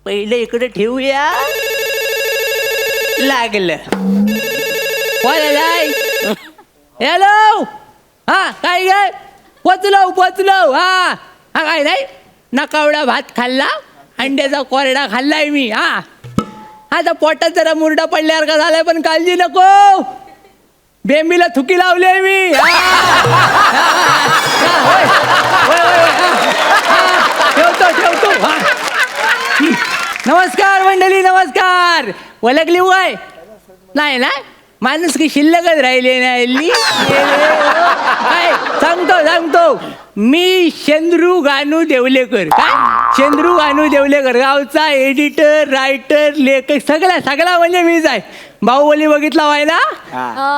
पहिले इकडे ठेवूया. लागलं. हॅलो. हा काय काय पोचलो. हा काय नाही, नकावडा भात खाल्ला, अंड्याचा कोरडा खाल्लाय मी. हा आता पोटात जरा मुरडा पडल्यावर का झालाय, पण काळजी नको, बेंबीला थुकी लावली मी. ठेवतो. नमस्कार मंडळी, नमस्कार. ओळखली वय नाही ना, माणूस की शिल्लकच राहिले नाही. सांगतो मी शेंद्रू गानू देवलेकर. काय शेंद्रू गानू देवलेकर, गावचा एडिटर, रायटर, लेखक, सगळा म्हणजे मीच आहे. बाहुबली बघितला व्हायला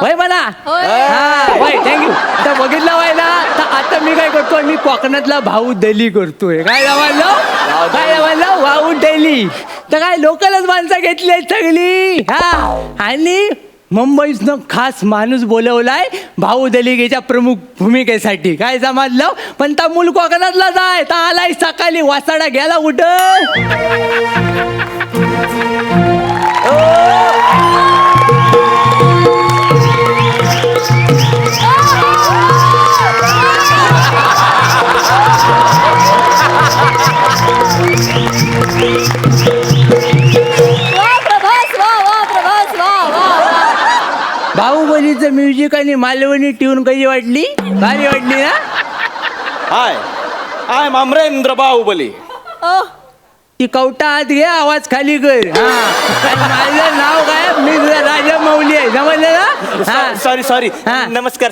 होय म्हणा. होय थँक्यू. तर बघितला व्हायला तर आता मी काय करतो, मी कोकणातला बाहुबली करतोय. काय जमायला बाहुबली. तर काय लोकलच माणसं घेतली सगळी. आणि मुंबईतनं खास माणूस बोलवलाय बाहुबलीच्या प्रमुख भूमिकेसाठी. काय समजलं, पण ता मूल कोकणातला जाय ता आलाय सकाळी, वासाडा गेला कुठं. बाहुबलीचं म्युझिक आणि मालवणी ट्यून कशी वाटली? भारी वाटली ना. हाय अमरेंद्र बाहुबली. ती कवटा आत घे, आवाज खाली कर. माझं नाव काय, मी तुझा राजा मौली आहे, समजलं ना. सॉरी. नमस्कार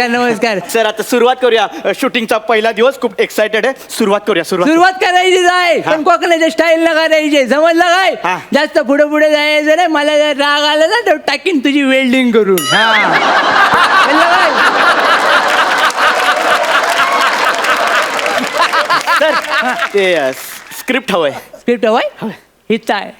नमस्कार सर. आता सुरुवात करूया. शूटिंगचा पहिला दिवस, खूप एक्साइटेड आहे. सुरुवात करायची जाय, पण कोकणाच्या स्टाईल न करायची, समजलं काय. जास्त पुढे जायचं नाही. मला जर राग आला ना तर टाकीन तुझी वेल्डिंग करून. सर ते स्क्रिप्ट हवंय. हिच आहे.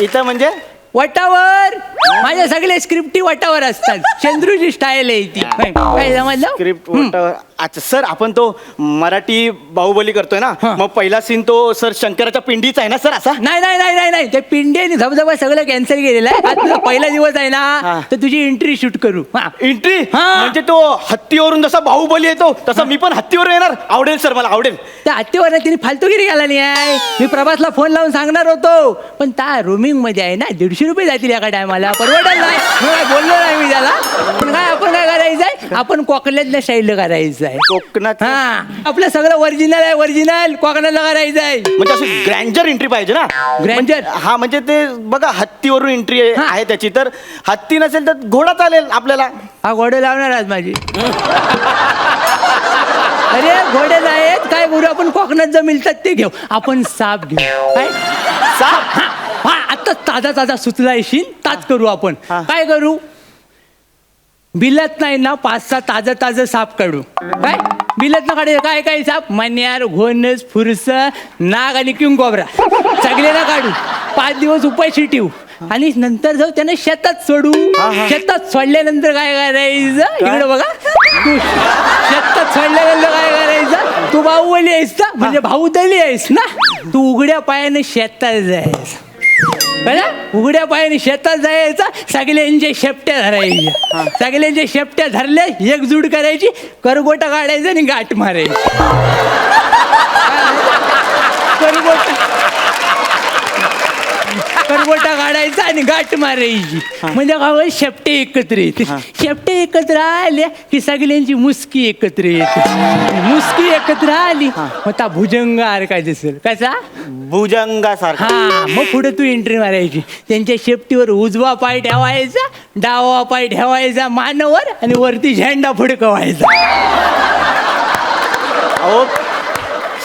इथं म्हणजे वटावर माझ्या सगळे स्क्रिप्टी वटावर असतात. चंद्रूची स्टाईल आहे ती. काय समजलं. स्क्रिप्ट. अच्छा सर, आपण तो मराठी बाहुबली करतोय ना, मग पहिला सीन तो सर शंकराच्या पिंडीचा आहे ना सर. असा नाही ते पिंडी आणि धबधबा सगळं कॅन्सल केलेलं आहे. आज तुझा पहिला दिवस आहे ना, तर तुझी एंट्री शूट करू. एंट्री म्हणजे तो हत्तीवरून जसा बाहुबली येतो तसा मी पण हत्तीवर येणार. आवडेल सर, मला आवडेल. त्या हत्तीवर तिने फालतूगिरी घाला नाही आहे. मी प्रभासला फोन लावून सांगणार होतो, पण त्या रोमिंग मध्ये आहे ना, 150 रुपये जातील एका टायमाला. परवडत नाही. बोललो नाही मी त्याला. पण काय आपण काय करायचंय, आपण कोकणातल्या स्टाईल करायचं आहे. कोकणात आपलं सगळं ओरिजिनल कोकणाला करायचं आहे. म्हणजे असं ग्रँजर एंट्री पाहिजे ना. ग्रँजर. हा म्हणजे ते बघा, हत्तीवरून एंट्री आहे त्याची. तर हत्ती नसेल तर घोडा चालेल आपल्याला. हा घोडे लावणार आज माझी. अरे घोडे आहेत काय करू आपण, कोकणात जर मिळतात ते घेऊ. आपण साप घेऊ. काय साप. आता ताजा सुचला येशील ताज करू आपण. काय करू, बिलत नाही ना 5-6 ताजं साप काढू. काय बिलत ना काढायचं. काय साप, मन्यार, घोणस, फुरस, नाग आणि किंगकोब्रा सगळे ना काढू. 5 दिवस उपाशी ठेवू आणि नंतर जाऊ त्यांना शेतात सोडू. शेतात सोडल्यानंतर काय करायचं, इकडे बघा. तू शेतात सोडल्यानंतर काय करायचं, तू बाहुबली आहेस ना, म्हणजे बाहुबली आहेस ना, तू उघड्या पायाने शेतात जायचं. उघड्या पायाने शेतात जायचा. सगळ्यांच्या शेपट्या धरायच्या. सगळ्यांच्या शेपट्या धरल्या, एकजूट करायची, करगोटा काढायचं आणि गाठ मारायची. करगोटा काढायचा आणि गाठ मारायची. म्हणजे काय, शेपटे एकत्र येते. शेपटे एकत्र आल्या की सगळ्यांची मुसकी एकत्र येते. मुसकी एकत्र आली मग त्या भुजंगार काय दिसेल. कसा भुजंगासारखा. मग पुढे तू एंट्री मारायची. त्यांच्या शेपटीवर उजवा पाय ठेवायचा, डावा पाय ठेवायचा मानवर आणि वरती झेंडा फडकवायचा. अहो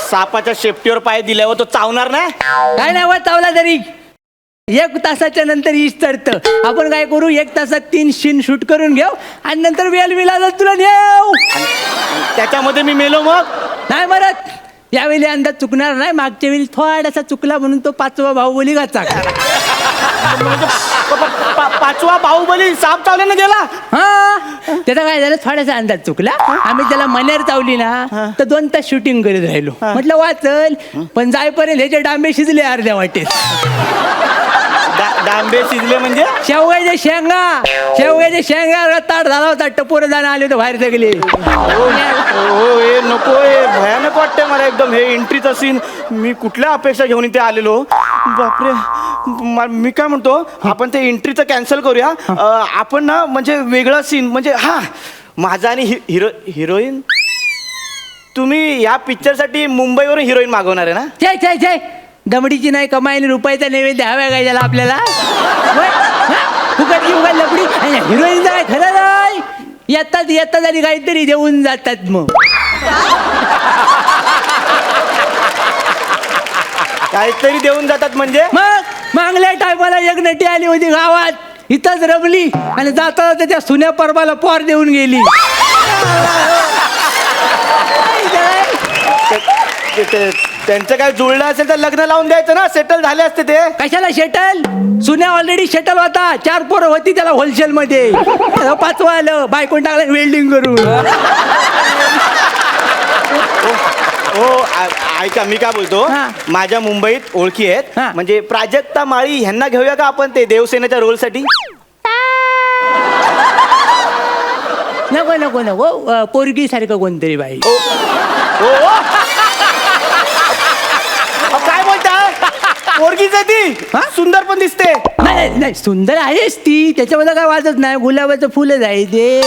सापाच्या शेपटीवर पाय दिल्यावर तो चावणार नाही. काय नाही चावला तरी 1 तासाच्या नंतर ईश चढतं. आपण काय करू, 1 तासात 3 सीन शूट करून घेऊ आणि नंतर वेल मिळाला तुला नेऊ. त्याच्यामध्ये मी मेलो मग नाही मरत. यावेळी अंदाज चुकणार नाही. मागच्या वेळी थोडासा चुकला म्हणून तो 5वा बाहुबली गाचा. पाचवा बाहुबली साप चावल्यानं गेला. त्याचा काय झालं, थोडासा अंदाज चुकला. आम्ही त्याला मनेर चावली ना तर 2 तास शूटिंग करीत राहिलो. म्हटलं वाचल, पण जायपर्यंत ह्याचे डांबे शिजले अर्ध्या वाटेत. डांबे शिजले म्हणजे शेवगाच्या शेंगा ताट झाला होता. टपोर जाणं आले होते बाहेर सगळे. हो हे नको, हे भयानक वाटतंय मला एकदम. हे एंट्रीचा सीन मी कुठल्या अपेक्षा घेऊन इथे आलेलो. बापरे, मी काय म्हणतो, आपण ते एंट्रीचं कॅन्सल करूया. आपण ना म्हणजे वेगळा सीन, म्हणजे हा माझा आणि हिरोईन. तुम्ही या पिक्चरसाठी मुंबईवरून हिरोईन मागवणार आहे ना? छे दमडीची नाही कमाई आणि रुपयाचा नैवेद्य हव्या काय त्याला आपल्याला. फुकटची उगाच लपडी. हिरोईन काय खरं नाही, येतात आणि काहीतरी देऊन जातात. मग काहीतरी देऊन जातात म्हणजे मग मागल्या टायमाला एक नटी आली होती गावात, इथंच रमली आणि जाता त्या सुन्या परबाला पोर देऊन गेली. त्यांचं काय जुळलं असेल तर लग्न लावून द्यायचं ना, सेटल झाले असते ते. कशाला शेटल, सुन्या ऑलरेडी शेटल होता. 4 पोरं होती त्याला होलसेल मध्ये. 5वं आलं, बायकोन टाकलं वेल्डिंग करून. हो ऐका, मी काय बोलतो, माझ्या मुंबईत ओळखी आहेत. म्हणजे प्राजक्ता माळी ह्यांना घेऊया का आपण ते देवसेनेच्या रोल साठी? नको पोरगी सारखं कोणतरी बाई. काय बोलताय, पोरगीच आहे ती, सुंदर पण दिसते. नाही सुंदर आहेच ती, त्याच्यामध्ये काय वाटत नाही. गुलाबाचं फुलच आहे ते.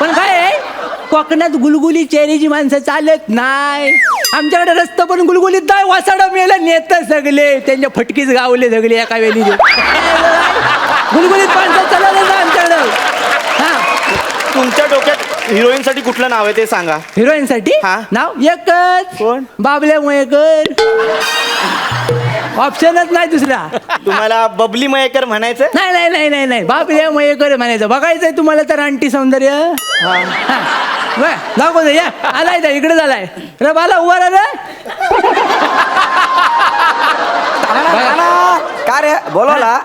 पण काय आहे, कोकणात गुलगुली चेहऱ्याची माणसं चालत नाही. आमच्याकडे रस्ता पण गुलगुलीत नाही. वासाडा मेला नेत सगळे, त्यांच्या फटकीच गावले सगळे एका वेळी. गुलगुलीत माणसं चालत नाही आमच्याकडं. तुमच्या डोक्यात हिरोईन साठी कुठलं नाव आहे ते सांगा. हिरोईन साठी नाव एकच, कोण? बाबल्या मयेकर. ऑप्शनच नाही दुसरा. तुम्हाला बबली मयेकर म्हणायचं? नाही बाबल्या मयेकर म्हणायचं. बघायचंय तुम्हाला तर आंटी सौंदर्य. दाखव या, आलाय त्या इकडे झालाय. रे बाला उभा रे. का रे बोलवला?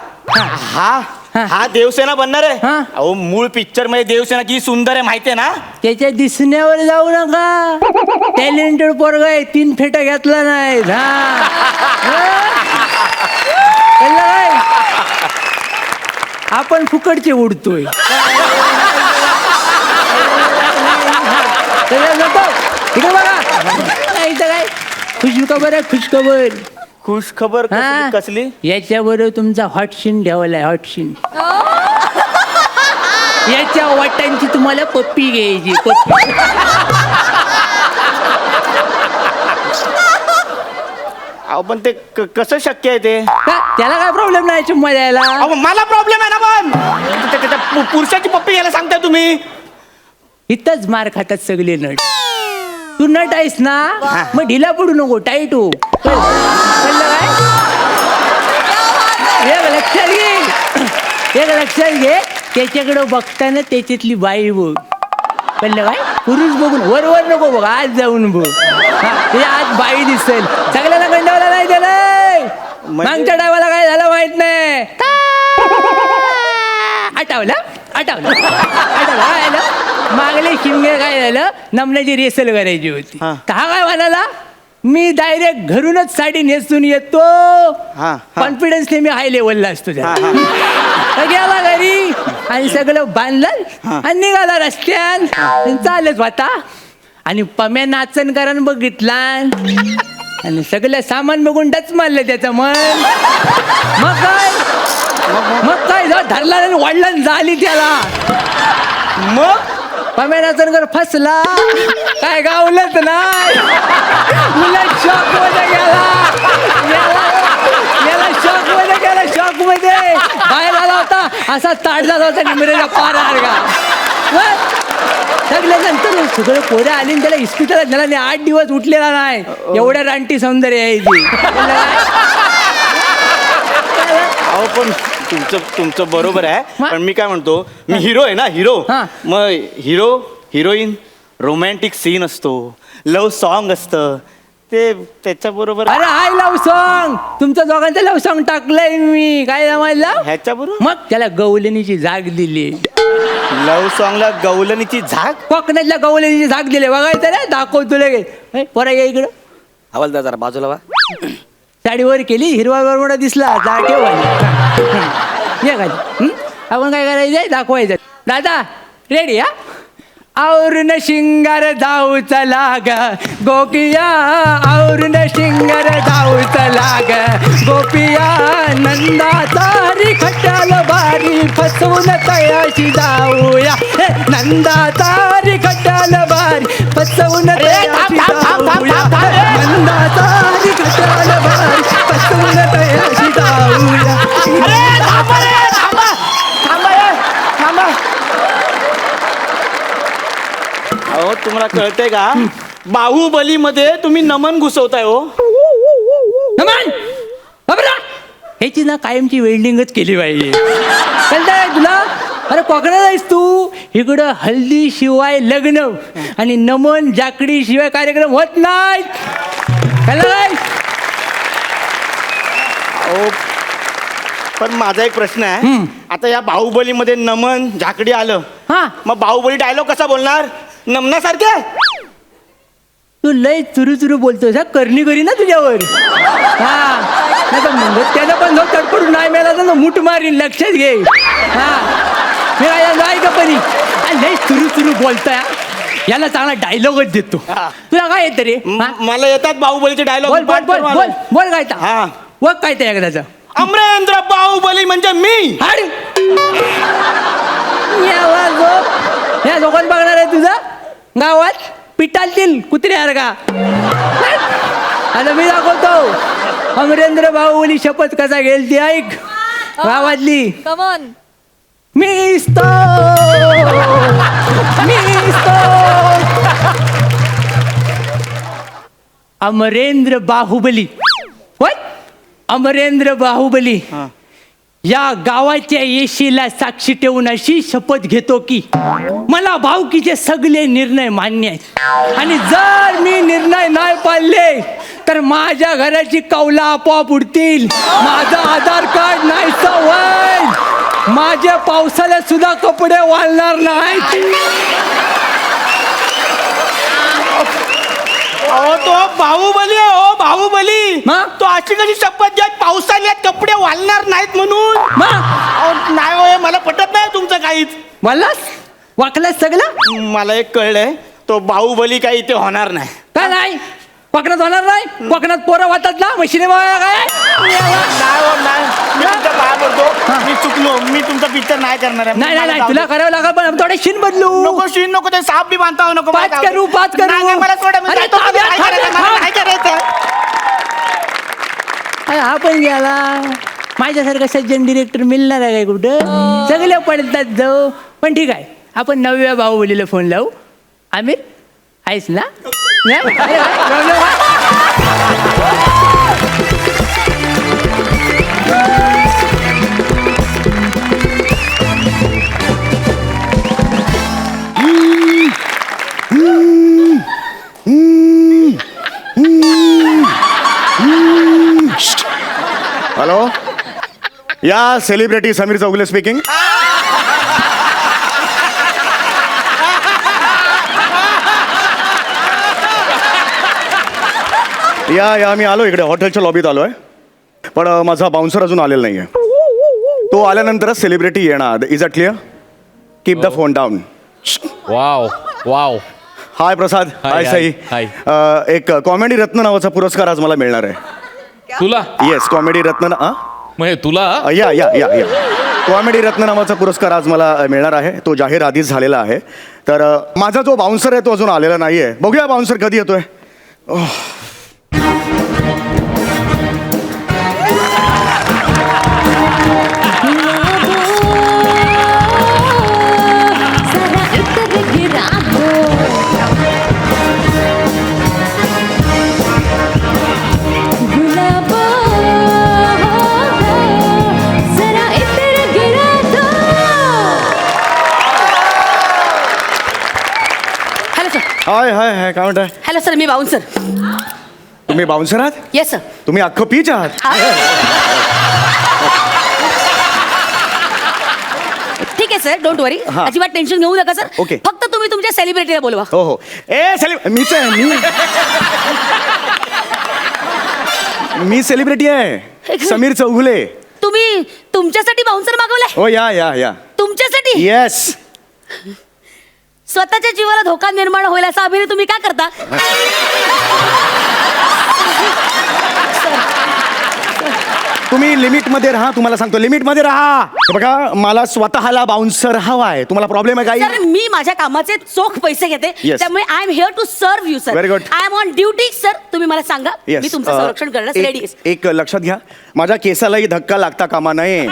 हा देवसेना बनणार आहे. अहो मूळ पिक्चर मध्ये देवसेना किती सुंदर आहे माहितीये ना? त्याच्या दिसण्यावर जाऊ नका. टॅलेंटेड पोरगा आहे, 3 फेटा घेतला नाही. आपण फुकटचे उडतोय. इकडे बघा, इथं काय खुशखबर आहे, खुशखबर. खुश खबर कसली? याच्याबरोबर तुमचा हॉट सीन ठेवलाय, हॉट सीन. याच्या वाटांची तुम्हाला पप्पी घ्यायची, पप्पी. अहो पण ते कसं शक्य आहे ते? त्याला काय प्रॉब्लेम नाही चुम्मा द्यायला. मला प्रॉब्लेम आहे ना. पण पुरुषाची पप्पी घ्यायला सांगताय तुम्ही? इथंच मार खातात सगळे नट. तू नट आहेस ना, मग ढिला पडू नको, टाईट हो. एक लक्षात घे, त्याच्याकडं बघताना त्याच्यातली बाई बघ. कळलं काय? पुरुष बघून वर नको बघ, आज जाऊन बघ. त्याच्या आज बाई दिसेल. सगळ्याला गंडावला नाही त्याला. मागच्या टायमाला काय झालं माहित नाही. आठवलं मागले शिमगे काय झालं, नमण्याची रेसल करायची होती. तर हा काय म्हणाला, मी डायरेक्ट घरूनच साडी नेसून येतो. कॉन्फिडन्सने मी हाय लेवलला असतो. गेला घरी आणि सगळं बांधलं आणि निघाला रस्त्यान चालत होता. आणि पम्या नाचन करण बघितला आणि सगळं सामान बघून डच मारलं त्याचं मन. मग काय धरला आणि वाढला झाली त्याला. मग पम्या नाचनकर फसला, काय गावलंच नाही. उलट शॉक मध्ये गेला, शॉक मध्ये बाहेर आला होता. असा ताट झाला होता निमरेचा पार आरगा. सगळे नंतर सगळं पोरं आली आणि त्याला इस्पितळात झाला नाही. 8 दिवस उठलेला नाही. एवढ्या रानटी सौंदर्य आहे ती. अहो पण तुमचं बरोबर आहे. पण मी काय म्हणतो, मी हिरो आहे ना, हिरो. मग हिरोईन रोमॅन्टिक सीन असतो, लव्ह सॉन्ग असतं, ते त्याच्या बरोबर. अरे हाय लव्ह सॉन्ग, तुमचं दोघांचं लव्ह सॉन्ग टाकलंय मी. काय जमायला ह्याच्या बरोबर. मग त्याला गवलनीची जाग दिली. लव्ह सॉंगला गवलनीची झाक. कोकणातल्या गवलेची झाक दिले बघायचं रे, दाखवतो लगेच. पोरा या इकडं. हवालदार जरा बाजूला वा. साडीवर केली, हिरवा बरमोडा दिसला जा ठेवायची. ये खाली. आपण काय करायचंय, दाखवायचं. दादा रेडी हा. औरून शिंगार जाऊ चला ग गोपिया, औरून शिंगार जाऊ चला ग गोपिया, नंदा तारी खट्याल बारी फसवून तयाशी जाऊया, नंदा तारी खट्याल बारी फसवून तयाशी जाऊया, नंदा तारी खट्याल बारी फसवून तयाशी जाऊया. अहो तुम्हाला कळतंय का, बाहुबली मध्ये तुम्ही नमन घुसवताय हो. नमन बाबरा, ह्याची ना कायमची वेल्डिंगच केली पाहिजे. कळतंय तुला? अरे कोकणात आहेस तू, इकडं हल्दी शिवाय लग्न आणि नमन जाकडी शिवाय कार्यक्रम होत नाही. कळलं? अहो पण माझा एक प्रश्न आहे. आता या बाहुबलीमध्ये नमन झाकडी आलं, हा, मग बाहुबली डायलॉग कसा बोलणार? नमनासारखे. तू लय चुरू चुरू बोलतोस, करणी करी ना तुझ्यावर. हा नाही तर मग त्यानं पण जाऊ तडपडून नाही मिळाला तर मूठ मारीन, लक्षात घे. हा मी नाही का परी लय चुरू चुरू बोलताय. याला चांगला डायलॉगच देतो. तुला काय येतं रे? मला येतात बाहुबलीचे डायलॉग. बोल बोल बोल बोल बोल काय तर. हा व काय ते एकदाचं. अमरेंद्र बाहुबली म्हणजे मी. हाड या लोकांना बघणार आहे तुझा गावात पिटालतील कुत्र्यासारखा. आता मी दाखवतो अमरेंद्र बाहुबली शपथ कसा घेईल ती ऐक. गावातली कमॉन. मिस्तो अमरेंद्र बाहुबली. होय अमरेंद्र बाहुबली या गावाच्या येशीला साक्षी ठेवून अशी शपथ घेतो की मला भाऊकीचे सगळे निर्णय मान्य आहेत, आणि जर मी निर्णय नाही पाळले तर माझ्या घराची कौला आपोआप उडतील, माझं आधार कार्ड नाही होईल, माझ्या पावसाळ्यात सुद्धा कपडे वाळणार नाहीत. अहो तो बाहुबली आहे हो, बाहुबली. मग? तो अशी कशी शपथ घ्या पावसाळ्यात कपडे वाळणार नाहीत म्हणून? अहो, नाही होय, मला पटत नाही तुमचं काहीच. वालास वाकलास सगळं. मला एक कळलंय, तो बाहुबली काही इथे होणार नाही. काय नाही कोकणात होणार नाही. कोकणात पोरं वाटतात ना मशिने बघा काय. नाही हो, नाही. मी तुमच्या पाया पडतो, मी चुकलो, मी तुमचा पिक्चर नाही करणार आहे. नाही नाही नाही तुला करावं लागेल, पण थोडे शिन बदलू. नको शीन नको, ते साप बी बांधता नको. पाच करू, पाच करू. नाही, नाही, मला सोडा, मी अरे जातो. थांब यार, नाही थांब करायचं, यार, मला थांब. नाही करायचं. अरे हा पण गेला. माझ्यासारखा सज्जन डिरेक्टर मिळणार आहे काय कुठं? सगळे पडतात जाऊ. पण ठीक आहे, आपण 9व्या बाहुबलीला फोन लावू. आमिर आहेस ना? नाही? अरे वा, problem आहे. हॅलो, या सेलिब्रिटी समीर चौगुले स्पीकिंग. या मी आलो इकडे, हॉटेलच्या लॉबीत आलो आहे, पण माझा बाउन्सर अजून आलेला नाही आहे. तो आल्यानंतरच सेलिब्रिटी येणार. Is a clear? Keep the phone down. Wow wow. Hi Prasad. Hi Sai. Hi. एक कॉमेडी रत्न नावाचा पुरस्कार आज मला मिळणार आहे. तुला येस, कॉमेडी रत्न. म्हणजे तुला या या या या कॉमेडी रत्न नावाचा पुरस्कार आज मला मिळणार आहे. तो जाहीर आधीच झालेला आहे. तर माझा जो बाउन्सर आहे तो अजून आलेला नाही आहे. बघूया बाउन्सर कधी येतोय. हाय हाय हाय, काय म्हणताय? हॅलो सर, मी बाउन्सर. तुम्ही बाउन्सर आहात? Yes sir. तुम्ही अख्खं पीच आहात? ठीक आहे सर, डोंट वरी. हा. अजिबात टेन्शन घेऊ नका सर. Okay. फक्त तुम्ही तुमच्या सेलिब्रिटीला बोलवा. हो हो मीच आहे मी सेलिब्रिटी आहे समीर चौगुले. तुम्ही तुमच्यासाठी बाउन्सर मागवलाय? हो या तुमच्यासाठी? येस. स्वतःच्या जीवाला धोका निर्माण होईल असा अभिनय तुम्ही का करता? तुम्ही लिमिटमध्ये राहा. तुम्हाला सांगतो लिमिटमध्ये राहा. हे बघा मला स्वतःला बाउन्सर हवा आहे. तुम्हाला प्रॉब्लेम आहे सर काही? मी माझ्या कामाचे चोख पैसे घेते. Yes. त्यामुळे I am here to serve you sir. Very good. I am on duty sir. तुम्ही मला सांगा, Yes. मी तुमचं संरक्षण करण्यास रेडी आहे. एक लक्षात घ्या माझ्या केसालाही धक्का लागता कामा नये.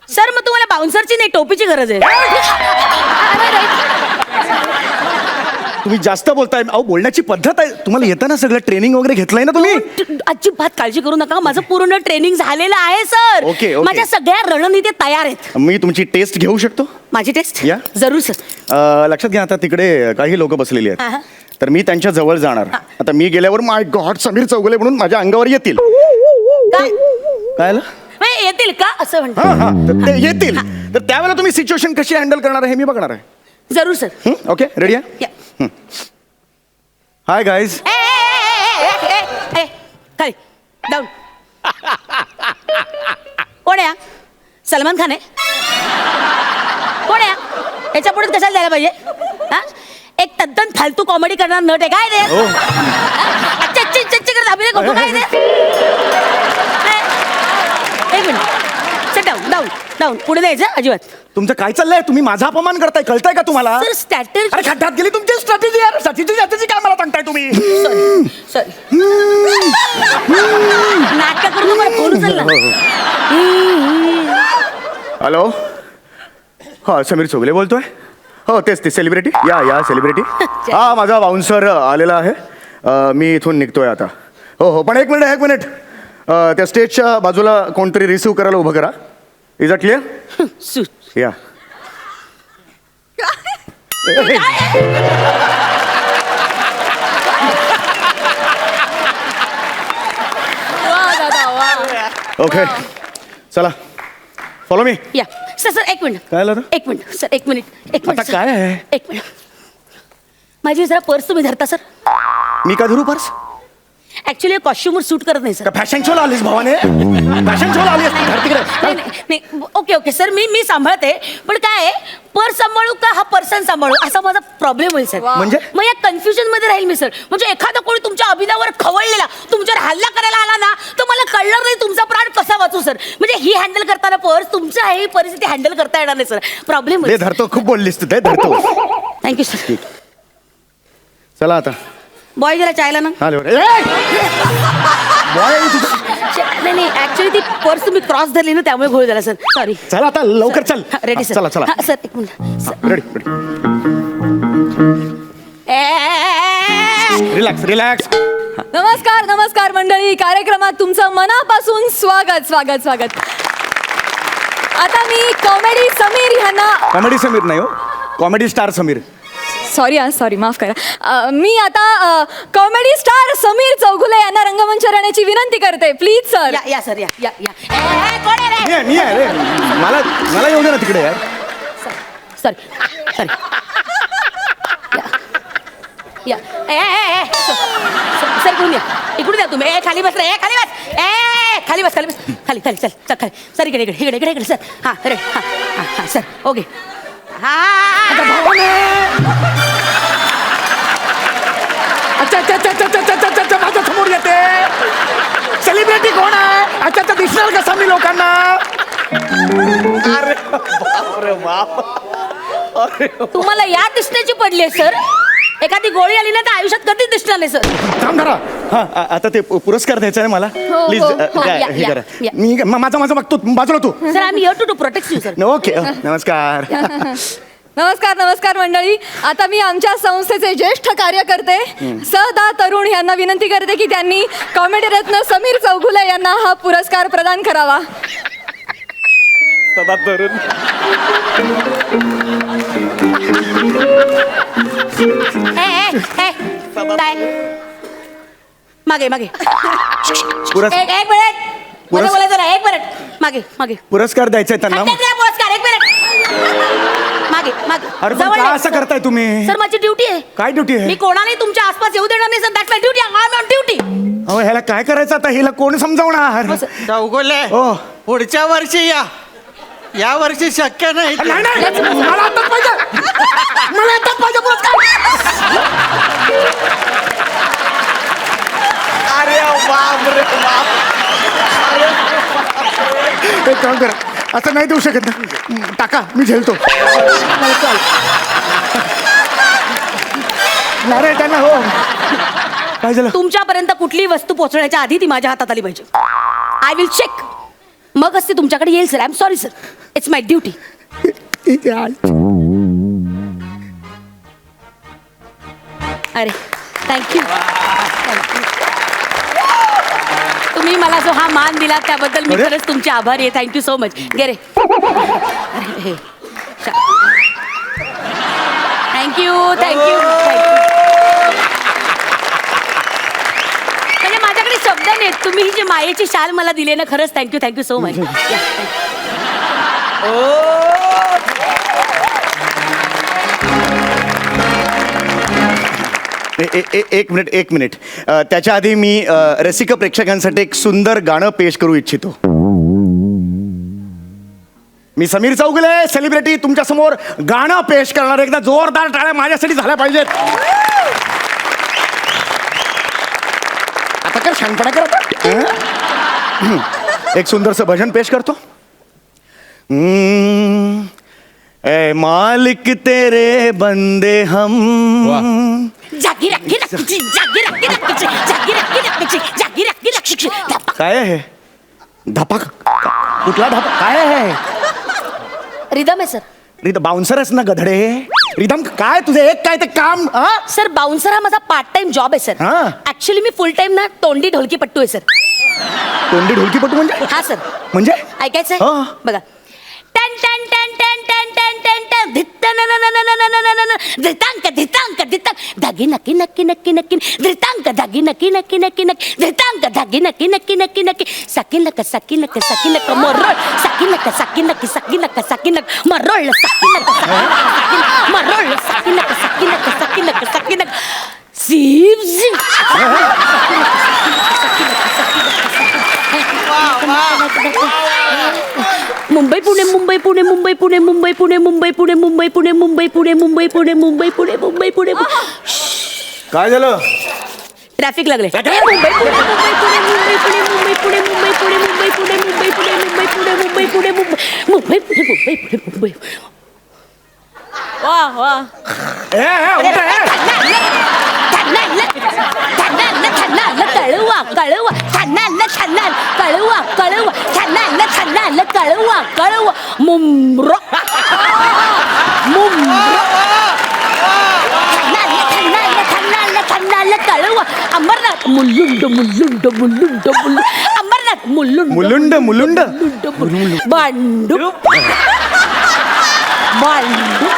सर मग तुम्हाला बाउन्सरची नाही टोपीची गरज आहे. तुम्ही जास्त बोलताय. अहो बोलण्याची पद्धत आहे. तुम्हाला येतं ना सगळं ट्रेनिंग वगैरे घेतलंय ना तुम्ही? अजिबात काळजी करू नका, माझं पूर्ण ट्रेनिंग झालेलं आहे सर. Okay, okay. माझ्या सगळ्या रणनीती तयार आहेत. मी तुमची टेस्ट घेऊ शकतो? माझी टेस्ट या. जरूर सर. लक्षात घ्या आता तिकडे काही लोक बसलेली हा, हा. आहेत. तर मी त्यांच्या जवळ जाणार. आता मी गेल्यावर माय गॉड समीर चौगुले म्हणून माझ्या अंगावर येतील. का? काय आलं? म्हणजे येतील का असं म्हणतो? हा तर ते येतील. तर त्यावेळेला तुम्ही सिच्युएशन कशी हँडल करणार आहे हे मी बघणार आहे. जरूर सर. ओके रेडी आहे? या. Hi guys. खाली डाऊन. कोण आहे? सलमान खान आहे? कोण आहे? याच्या पुढे कशाला द्यायला पाहिजे? हा? एक तद्दन फालतू कॉमेडी करणार नट आहे काय रे? अच्छा करत अभिनय करतो काय रे? एक minute sir, down down down. पुढे द्यायचं अजिबात. तुमचं काय चाललंय? तुम्ही माझा अपमान करताय. कळतंय का तुम्हाला? Sir strategy. अरे खड्ड्यात गेली तुमची स्ट्रॅटेजी यार. स्ट्रॅटेजी काय मला सांगताय तुम्ही? सॉरी नाटक करून मला फोन उचलला. हॅलो हा समीर चौगुले बोलतोय. हो तेच ते सेलिब्रिटी. या सेलिब्रिटी. हा माझा बाउन्सर आलेला आहे. मी इथून निघतोय आता. हो पण एक मिनिट त्या स्टेजच्या बाजूला कोणतरी रिसिव्ह करायला उभं करा. Is a clear? या. ओके चला फॉलो मी. या सर एक मिनिट. काय झालं? एक मिनिट सर, एक मिनिट आता सर. काय आहे? एक मिनिट. माझी जरा पर्स तुम्ही धरता सर? मी का धरू पर्स? ऍक्च्युली कॉस्ट्युमवर सूट करत नाही सर. फॅशन शोला आलीस भावाने? फॅशन शोला आलीस धर तिकडे. नाही ओके सर, मी सांभाळते. पण काय पर्स सांभाळू का हा पर्सन सांभाळू असा माझा प्रॉब्लेम होईल सर. म्हणजे? मग या कन्फ्युजन मध्ये राहील मी सर. म्हणजे एखादा कोणी तुमच्या अभिनयावर खवळलेला तुमच्यावर हल्ला करायला आला ना तर मला कळणार नाही तुमचा प्राण कसा वाचू सर. म्हणजे ही हँडल करताना पर्स तुमच्या आहे ही परिस्थिती हँडल करता येणार नाही सर. प्रॉब्लेम ते धरतो. खूप बोललीस तू. ते धरतो. Thank you sir. चला आता. बॉय जरा चायला ना. नाही ऍक्च्युली ती पर्स तुम्ही क्रॉस धरली ना त्यामुळे घोळ झाला सर. सॉरी. चला आता लवकर चल. Ready sir. चला सर एक मिनिट. रेडी. रिलॅक्स. नमस्कार मंडळी. कार्यक्रमात तुमचं मनापासून स्वागत. आता मी कॉमेडी समीर ह्यांना कॉमेडी समीर नाही हो, कॉमेडी स्टार समीर. सॉरी माफ करा. मी आता कॉमेडी स्टार समीर चौगुले यांना रंगमंचावर येण्याची विनंती करते. Please sir. या सर या. कोण आहे रे? मी आहे रे. मला येऊ दे ना तिकडे यार. सॉरी. या सर इकडून या तुम्ही. खाली बस रे. खाली बस. खाली चल खाली. सर इकडे सर. हा रे. हा सर ओके. अच्छा माझ्या समोर येते. सेलिब्रिटी कोण आहे? अच्छा दिसणार कसा मी लोकांना? अरे बाप. तुम्हाला या दिसण्याची पडली आहे सर. एखादी गोळी आली ना तर आयुष्यात कधीच दिसणार नाही सर. थांब धरा. हा आता ते पुरस्कार द्यायचा आहे मला. प्लीज हे करा. मी माझा बघतो. बाजूला तू. सर आम्ही here to protect you sir. Okay नमस्कार. नमस्कार मंडळी. आता मी आमच्या संस्थेचे ज्येष्ठ कार्यकर्ते सदा तरुण यांना विनंती करते की त्यांनी कॉमेडी रत्न समीर चौगुले यांना हा पुरस्कार प्रदान करावा. सदा तरुण. काय मागे मागे पुरस्- एक मिनिट मध्ये पुरस्- बोलायचं नाही, एक मिनिट मागे मागे पुरस्कार द्यायचा आहे त्यांना. हटके जरा पुरस्कार, एक मिनिट मागे मागे अरे पण जवळ का ये. असं करताय तुम्ही? सर माझी ड्युटी आहे. काय ड्युटी आहे? मी कोणालाही तुमच्या आसपास येऊ देणार नाही sir. That's my duty. I am on duty. अहो ह्याला काय करायचं आता? हिला कोण समजावणार? चौगुले हो. पुढच्या वर्षी या वर्षी शक्य नाही. नाही, नाही, मला आताच पाहिजे. मला आताच पाहिजे पुरस्कार. अरे बाप रे बाप. एक काम करा, असं नाही देऊ शकत ना. टाका, मी झेलतो. नाही रे, त्यांना हो. काय झालं? तुमच्यापर्यंत कुठलीही वस्तू पोहोचण्याच्या आधी ती माझ्या हातात आली पाहिजे. आय विल चेक, मगच ती तुमच्याकडे येईल sir. I am sorry sir, it's my duty. अरे थँक्यू. तुम्ही मला जो हा मान दिला त्याबद्दल मी अरे. खरंच तुमचे आभारी आहे. Thank you so much. गेरे थँक्यू थँक्यू. म्हणजे माझ्याकडे शब्द नाहीत. तुम्ही ही जी मायेची शाल मला दिली ना, खरंच थँक्यू सो मच. एक मिनिट. त्याच्या आधी मी रसिक प्रेक्षकांसाठी एक सुंदर गाणं पेश करू इच्छितो. मी समीर चौगुले सेलिब्रिटी तुमच्या समोर गाणं पेश करणार. एकदा जोरदार टाळ्या माझ्यासाठी झाल्या पाहिजेत. आता काय शांतपणा करत. एक सुंदरसं भजन पेश करतो. ए मालिक तेरे बंदे हम. जागी रखी रखी जागी रखी रखी जागी रखी रखी जागी रखी रखी. काय आहे? धपाक? कुठला धपाक? काय आहे? रिदम आहे सर. रिदम बाउन्सरच ना गधडे. रिदम काय तुझे एक काय ते काम? सर बाउन्सर हा माझा पार्ट टाइम जॉब आहे सर. हा. ऍक्च्युली मी फुल टाइम ना तोंडी ढोलकी पट्टू आहे सर. तोंडी ढोलकीपटू म्हणजे? हा सर. म्हणजे ऐकायचंय हा. बघा. टन टन टन टन टन टन टन टन धित्त न न न न न न न न न धितांक धितांक धितांक धागी नक्की नक्की नक्की नक्की धितांक धागी नक्की नक्की नक्की नक्की धितांक धागी नक्की नक्की नक्की नक्की सकिनक सकिनक सकिनक मरोळ सकिनक सकिनक सकिनक सकिनक मरोळ सकिनक सकिनक मरोळ सकिनक सकिनक सकिनक सकिनक सीव मुंबई पुणे मुंबई पुणे मुंबई पुणे मुंबई पुणे मुंबई पुणे मुंबई पुणे मुंबई पुणे मुंबई पुणे मुंबई पुणे मुंबई पुणे. काय झालं? ट्रॅफिक लागले. मुंबई पुणे मुंबई पुणे मुंबई पुणे मुंबई पुणे मुंबई पुणे मुंबई पुणे मुंबई पुणे मुंबई पुणे मुंबई पुणे मुंबई पुणे मुंबई पुणे मुंबई. वा वा. कळवा कळवा छान छान कळवा कळवा छान कळवा कळवा मुंब्रो मुंब्रो छान कळवा अमरनाथ मुलुंड मुलुंड मुलुंड मुलुंड अमरनाथ मुलुंड मुलुंड मुलुंड बांडू बांडू.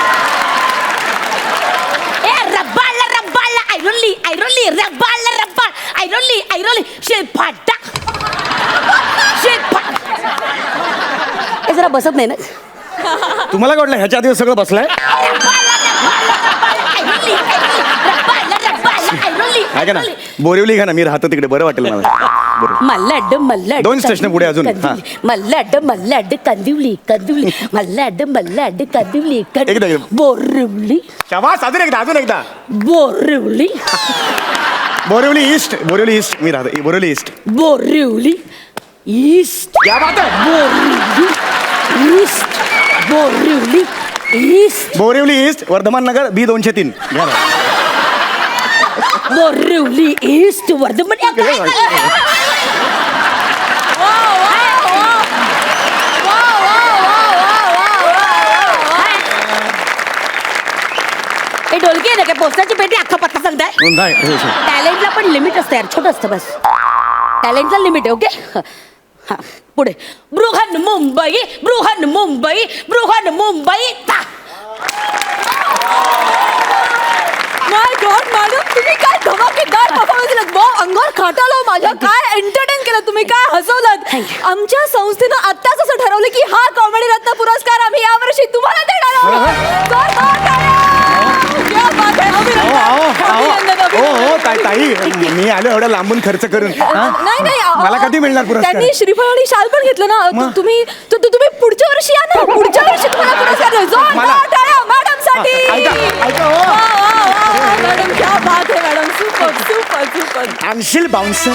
ऐरोली रब्बाळ ऐरोली शिळफाटा हे जरा बसत नाही ना. तुम्हाला काय वाटलं ह्याच्या आधी सगळं बसलंय? काय ना बोरिवली घ्या ना, मी राहतो तिकडे, बरं वाटेल मला. मल्लाड मल्लाड 2 स्टेशन पुढे अजून. हा. मल्लाड कंदिवली मल्लाड कंदिवली एकदा. बोरिवली शाबास. अजून एकदा. बोरिवली बोरिवली ईस्ट मी राहतो. बोरिवली ईस्ट. बोरिवली ईस्ट. क्या बात आहे? Borivali east Borivali east Borivali east Vardhaman Nagar B203. घ्या ना. बोरिवली ईस्ट वर्धमान. हे ढोलकी आहे ना काय पोस्टाची पेटी अख्खा पत्ता सांगताय. नाही हो, हो. टॅलेंटला पण लिमिट असतं यार, छोटं असतं बस. टॅलेंटला लिमिट आहे. ओके हा पुढे. बृहन मुंबई माय गॉड मॅडम, तुम्ही काय धमाकेदार परफॉर्मन्स दिलात. वाव, अंगावर काटालो माझ्या. काय एंटरटेन केलं तुम्ही, काय हसवलं. आमच्या संस्थेनं आत्ताच असं ठरवलं की हा कॉमेडी रत्न पुरस्कार आम्ही यावर्षी तुम्हाला देणार आहोत. जोरदार टाळ्या. क्या बात आहे. अभिनंदन, अभिनंदन. ताई मी आलो एवढा लांबून खर्च करून नाही नाही मला कधी मिळणार पुरस्कार? त्यांनी श्रीफळ आणि शाल पण घेतलं ना. तुम्ही पुढच्या वर्षी या ना. पुढच्या वर्षी तुम्हाला पुरस्कार देऊ. जोरदार टाळ्या मॅडम साठी. मॅडम क्या बात आहे मॅडम. Super super super. आणशील बाउन्सर?